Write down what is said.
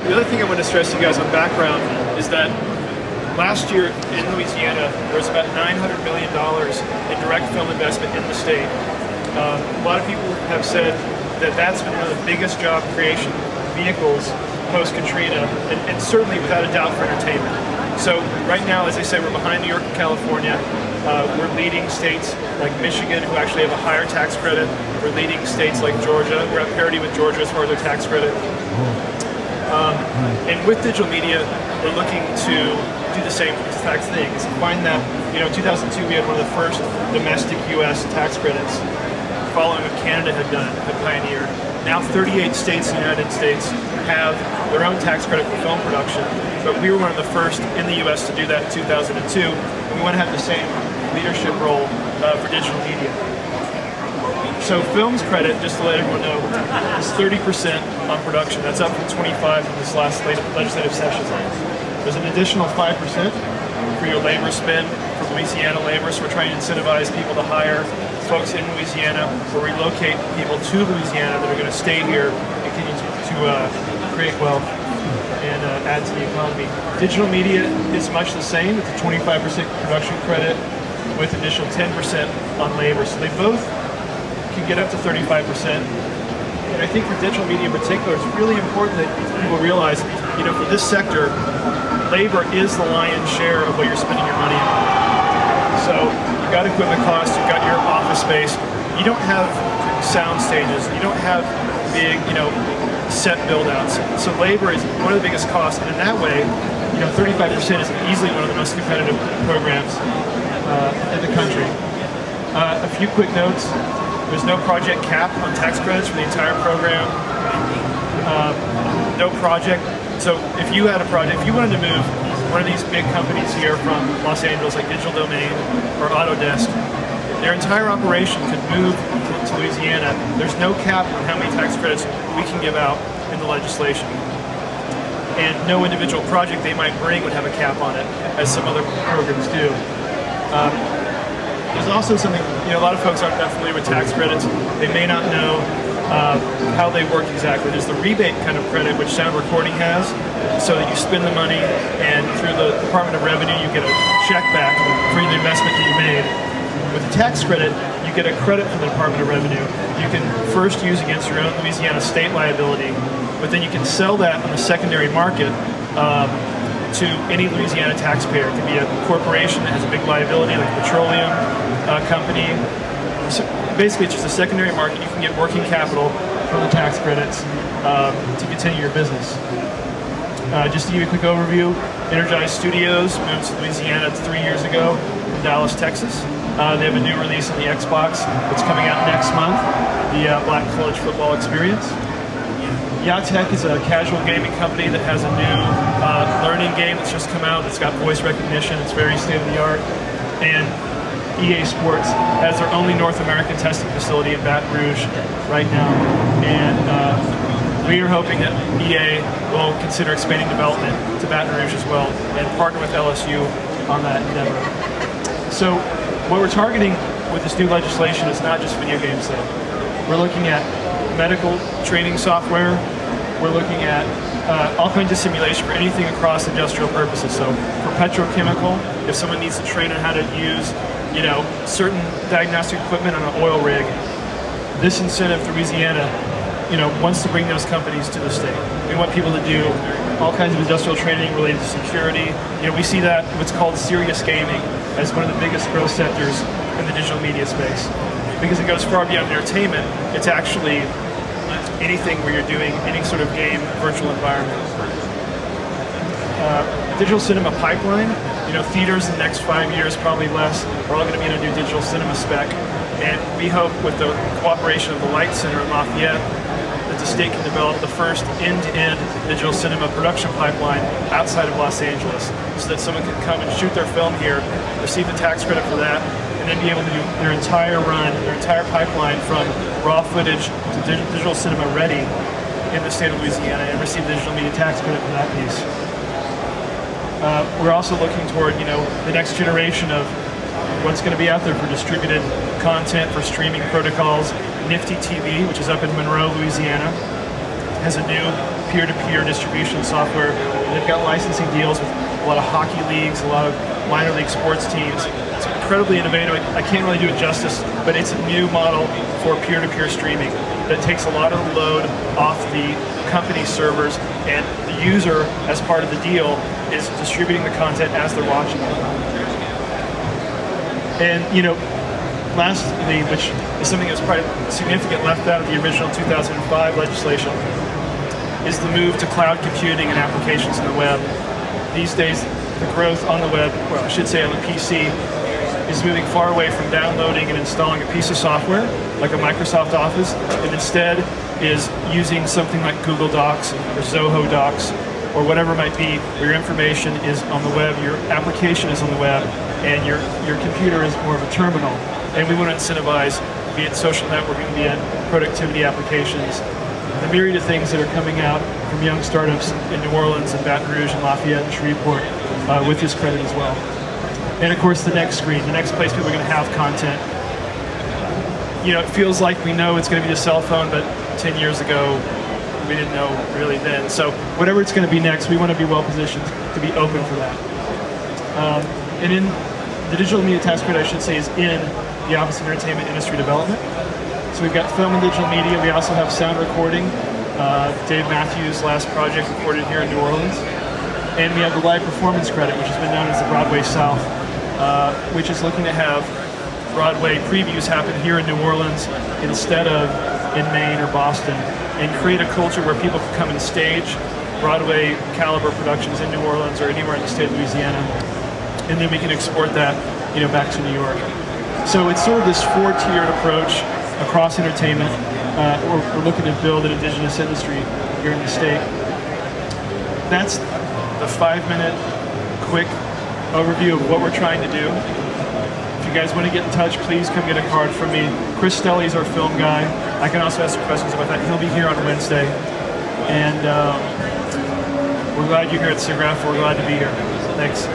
The other thing I want to stress to you guys on background is that last year in Louisiana, there was about $900 million in direct film investment in the state. A lot of people have said that that's been one of the biggest job creation vehicles post-Katrina, and certainly without a doubt for entertainment. So right now, as I said, we're behind New York and California. We're leading states like Michigan, who actually have a higher tax credit. We're leading states like Georgia. We're at parity with Georgia as far as their tax credit. And with digital media, we're looking to do the same exact thing. Is find that, in 2002 we had one of the first domestic U.S. tax credits, following what Canada had done, had pioneered. Now 38 states in the United States have their own tax credit for film production, but we were one of the first in the U.S. to do that in 2002, and we want to have the same leadership role for digital media. So films credit, just to let everyone know, is 30% on production. That's up from 25% in this last legislative session. There's an additional 5% for your labor spend for Louisiana labor, so we're trying to incentivize people to hire folks in Louisiana or relocate people to Louisiana that are going to stay here and continue to create wealth and add to the economy. Digital media is much the same. It's a 25% production credit with additional 10% on labor. So they both can get up to 35%. And I think for digital media in particular, it's really important that people realize, for this sector, labor is the lion's share of what you're spending your money on. So you've got equipment costs, you've got your office space. You don't have sound stages. You don't have big, set build-outs. So labor is one of the biggest costs, and in that way, 35% is easily one of the most competitive programs in the country. A few quick notes. There's no project cap on tax credits for the entire program. No project. So if you had a project, if you wanted to move one of these big companies here from Los Angeles, like Digital Domain or Autodesk, their entire operation could move to Louisiana. There's no cap on how many tax credits we can give out in the legislation. And no individual project they might bring would have a cap on it, as some other programs do. There's also something, a lot of folks aren't that familiar with tax credits. They may not know how they work exactly. There's the rebate kind of credit, which sound recording has, so that you spend the money and through the Department of Revenue you get a check back for the investment that you made. With the tax credit, you get a credit from the Department of Revenue. You can first use against your own Louisiana state liability, but then you can sell that on the secondary market to any Louisiana taxpayer. It could be a corporation that has a big liability, like a petroleum company. So basically, it's just a secondary market. You can get working capital from the tax credits to continue your business. Just to give you a quick overview, Energize Studios moved to Louisiana 3 years ago from Dallas, Texas. They have a new release on the Xbox that's coming out next month, the Black College Football Experience. Yatek is a casual gaming company that has a new learning game that's just come out that's got voice recognition. It's very state-of-the-art. And EA Sports has their only North American testing facility in Baton Rouge right now. And we are hoping that EA will consider expanding development to Baton Rouge as well and partner with LSU on that endeavor. So what we're targeting with this new legislation is not just video games though. We're looking at medical training software. We're looking at all kinds of simulation for anything across industrial purposes. So for petrochemical, if someone needs to train on how to use, certain diagnostic equipment on an oil rig, this incentive through Louisiana, wants to bring those companies to the state. We want people to do all kinds of industrial training related to security. We see that what's called serious gaming as one of the biggest growth sectors in the digital media space. Because it goes far beyond entertainment, it's actually anything where you're doing any sort of game virtual environment. Digital cinema pipeline, theaters in the next 5 years, probably less, are all going to be in a new digital cinema spec. And we hope with the cooperation of the Light Center in Lafayette that the state can develop the first end-to-end digital cinema production pipeline outside of Los Angeles, so that someone can come and shoot their film here, receive the tax credit for that, and then be able to do their entire run, their entire pipeline from raw footage to digital cinema ready in the state of Louisiana and receive the digital media tax credit for that piece. We're also looking toward, the next generation of what's going to be out there for distributed content, for streaming protocols. Nifty TV, which is up in Monroe, Louisiana, has a new peer-to-peer distribution software. They've got licensing deals with a lot of hockey leagues, a lot of minor league sports teams. It's incredibly innovative. I can't really do it justice, but it's a new model for peer-to-peer streaming that takes a lot of the load off the company servers, and the user, as part of the deal, is distributing the content as they're watching it. And lastly, which is something that's probably significant left out of the original 2005 legislation, is the move to cloud computing and applications in the web. These days, the growth on the web, well, I should say on the PC, is moving far away from downloading and installing a piece of software, like a Microsoft Office, and instead is using something like Google Docs or Zoho Docs, or whatever it might be, where your information is on the web, your application is on the web, and your computer is more of a terminal. And we want to incentivize, be it social networking, be it productivity applications, the myriad of things that are coming out from young startups in New Orleans and Baton Rouge and Lafayette and Shreveport with this credit as well. And of course the next screen, the next place people are going to have content. It feels like we know it's going to be the cell phone, but 10 years ago we didn't know really then. So whatever it's going to be next, we want to be well positioned to be open for that. And in the digital media tax credit, I should say, is in the Office of Entertainment Industry Development. So we've got film and digital media. We also have sound recording. Dave Matthews' last project recorded here in New Orleans. And we have the live performance credit, which has been known as the Broadway South, which is looking to have Broadway previews happen here in New Orleans instead of in Maine or Boston, and create a culture where people can come and stage Broadway caliber productions in New Orleans or anywhere in the state of Louisiana, and then we can export that back to New York. So it's sort of this four-tiered approach across entertainment. We're looking to build an indigenous industry here in the state. That's the 5-minute quick overview of what we're trying to do. If you guys want to get in touch, please come get a card from me. Chris Stelly is our film guy. I can also ask some questions about that. He'll be here on Wednesday. And we're glad you're here at SIGGRAPH. We're glad to be here. Thanks.